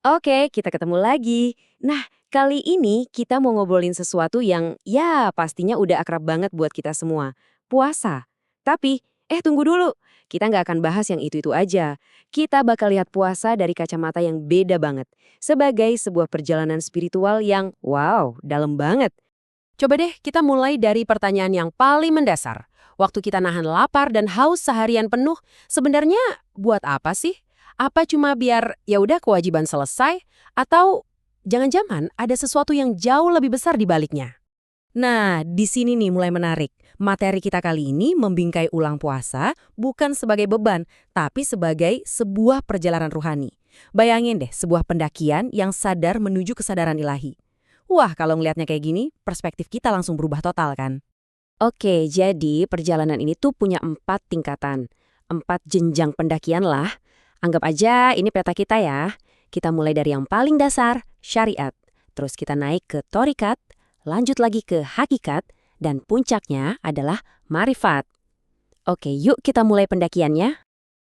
Oke, kita ketemu lagi. Nah, kali ini kita mau ngobrolin sesuatu yang ya pastinya udah akrab banget buat kita semua. Puasa. Tapi, tunggu dulu. Kita nggak akan bahas yang itu-itu aja. Kita bakal lihat puasa dari kacamata yang beda banget. Sebagai sebuah perjalanan spiritual yang wow, dalam banget. Coba deh kita mulai dari pertanyaan yang paling mendasar. Waktu kita nahan lapar dan haus seharian penuh, sebenarnya buat apa sih? Apa cuma biar ya udah kewajiban selesai? Atau jangan-jangan ada sesuatu yang jauh lebih besar di baliknya? Nah, di sini nih mulai menarik. Materi kita kali ini membingkai ulang puasa bukan sebagai beban, tapi sebagai sebuah perjalanan ruhani. Bayangin deh, sebuah pendakian yang sadar menuju kesadaran ilahi. Wah, kalau ngelihatnya kayak gini, perspektif kita langsung berubah total kan? Oke, jadi perjalanan ini tuh punya 4 tingkatan. 4 jenjang pendakian lah. Anggap aja ini peta kita ya. Kita mulai dari yang paling dasar, syariat. Terus kita naik ke torikat, lanjut lagi ke hakikat, dan puncaknya adalah marifat. Oke, yuk kita mulai pendakiannya.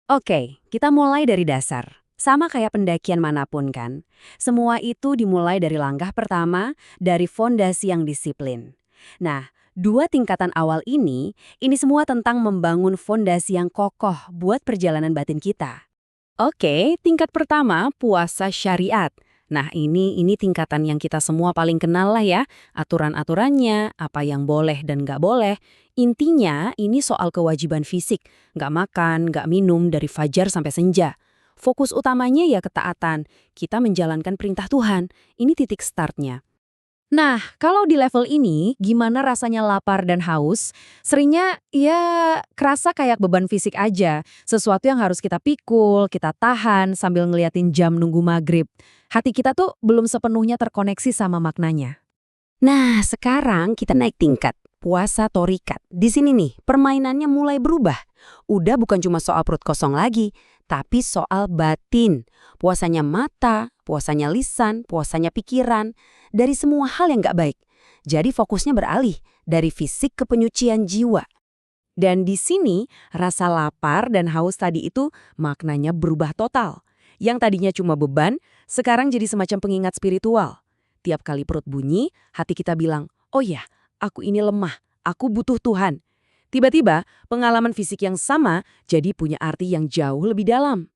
Oke, kita mulai dari dasar. Sama kayak pendakian manapun kan. Semua itu dimulai dari langkah pertama, dari fondasi yang disiplin. Nah, 2 tingkatan awal ini semua tentang membangun fondasi yang kokoh buat perjalanan batin kita. Oke, tingkat pertama puasa syariat. Nah, ini tingkatan yang kita semua paling kenal lah ya. Aturan-aturannya, apa yang boleh dan nggak boleh. Intinya, ini soal kewajiban fisik. Nggak makan, nggak minum dari fajar sampai senja. Fokus utamanya ya ketaatan. Kita menjalankan perintah Tuhan. Ini titik startnya. Nah, kalau di level ini, gimana rasanya lapar dan haus? Seringnya, ya kerasa kayak beban fisik aja. Sesuatu yang harus kita pikul, kita tahan sambil ngeliatin jam nunggu maghrib. Hati kita tuh belum sepenuhnya terkoneksi sama maknanya. Nah, sekarang kita naik tingkat. Puasa torikat. Di sini nih, permainannya mulai berubah. Udah bukan cuma soal perut kosong lagi, tapi soal batin. Puasanya mata, puasanya lisan, puasanya pikiran, dari semua hal yang nggak baik. Jadi fokusnya beralih dari fisik ke penyucian jiwa. Dan di sini, rasa lapar dan haus tadi itu maknanya berubah total. Yang tadinya cuma beban, sekarang jadi semacam pengingat spiritual. Tiap kali perut bunyi, hati kita bilang, oh ya, aku ini lemah, aku butuh Tuhan. Tiba-tiba, pengalaman fisik yang sama jadi punya arti yang jauh lebih dalam.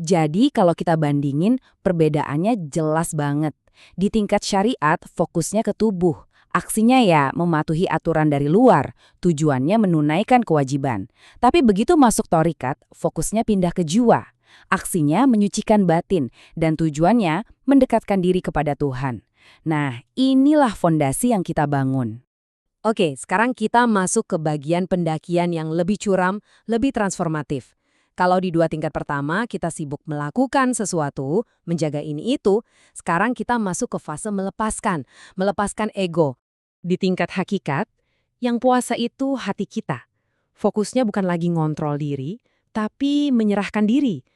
Jadi kalau kita bandingin, perbedaannya jelas banget. Di tingkat syariat, fokusnya ke tubuh. Aksinya ya mematuhi aturan dari luar, tujuannya menunaikan kewajiban. Tapi begitu masuk torikat, fokusnya pindah ke jiwa. Aksinya menyucikan batin, dan tujuannya mendekatkan diri kepada Tuhan. Nah, inilah fondasi yang kita bangun. Oke, sekarang kita masuk ke bagian pendakian yang lebih curam, lebih transformatif. Kalau di 2 tingkat pertama kita sibuk melakukan sesuatu, menjaga ini itu, sekarang kita masuk ke fase melepaskan ego. Di tingkat hakikat, yang puasa itu hati kita. Fokusnya bukan lagi ngontrol diri, tapi menyerahkan diri.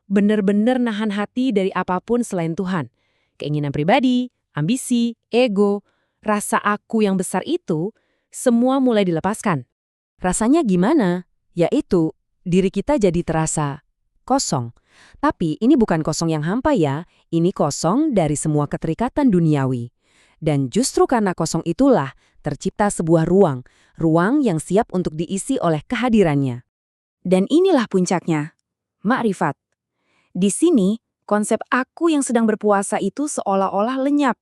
Bener-bener nahan hati dari apapun selain Tuhan. Keinginan pribadi, ambisi, ego, rasa aku yang besar itu, semua mulai dilepaskan. Rasanya gimana? Yaitu, diri kita jadi terasa kosong. Tapi ini bukan kosong yang hampa ya, ini kosong dari semua keterikatan duniawi. Dan justru karena kosong itulah tercipta sebuah ruang yang siap untuk diisi oleh kehadirannya. Dan inilah puncaknya, makrifat. Di sini, konsep aku yang sedang berpuasa itu seolah-olah lenyap,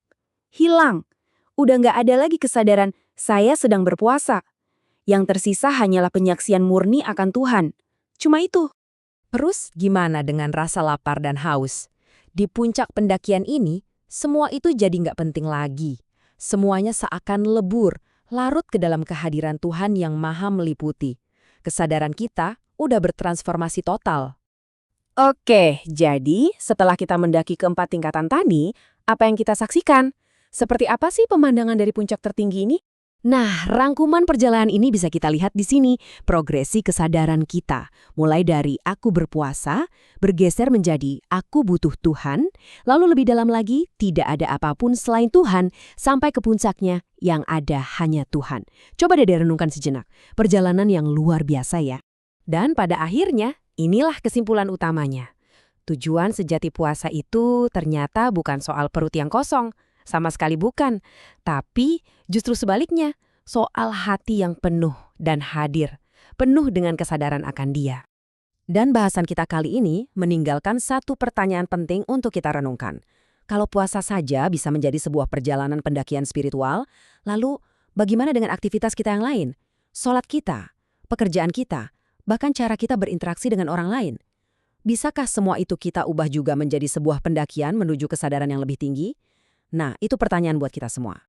hilang. Udah nggak ada lagi kesadaran saya sedang berpuasa. Yang tersisa hanyalah penyaksian murni akan Tuhan. Cuma itu. Terus gimana dengan rasa lapar dan haus? Di puncak pendakian ini, semua itu jadi nggak penting lagi. Semuanya seakan lebur, larut ke dalam kehadiran Tuhan yang maha meliputi. Kesadaran kita udah bertransformasi total. Oke, jadi setelah kita mendaki ke 4 tingkatan tadi, apa yang kita saksikan? Seperti apa sih pemandangan dari puncak tertinggi ini? Nah, rangkuman perjalanan ini bisa kita lihat di sini, progresi kesadaran kita. Mulai dari aku berpuasa, bergeser menjadi aku butuh Tuhan, lalu lebih dalam lagi, tidak ada apapun selain Tuhan, sampai ke puncaknya yang ada hanya Tuhan. Coba deh renungkan sejenak, perjalanan yang luar biasa ya. Dan pada akhirnya, inilah kesimpulan utamanya. Tujuan sejati puasa itu ternyata bukan soal perut yang kosong, sama sekali bukan. Tapi justru sebaliknya, soal hati yang penuh dan hadir, penuh dengan kesadaran akan Dia. Dan bahasan kita kali ini meninggalkan satu pertanyaan penting untuk kita renungkan. Kalau puasa saja bisa menjadi sebuah perjalanan pendakian spiritual, lalu bagaimana dengan aktivitas kita yang lain? Sholat kita, pekerjaan kita, bahkan cara kita berinteraksi dengan orang lain. Bisakah semua itu kita ubah juga menjadi sebuah pendakian menuju kesadaran yang lebih tinggi? Nah, itu pertanyaan buat kita semua.